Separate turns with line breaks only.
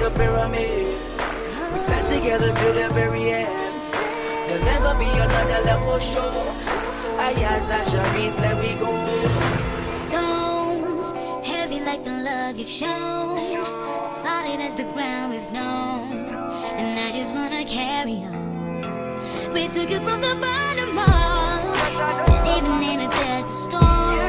the pyramid. We stand together till the very end. There'll never be another love for sure. Iyaz and Charice, let we go.
Stones, heavy like the love you've shown, solid as the ground we've known, and I just wanna carry on. We took it from the bottom up, and even in a desert storm,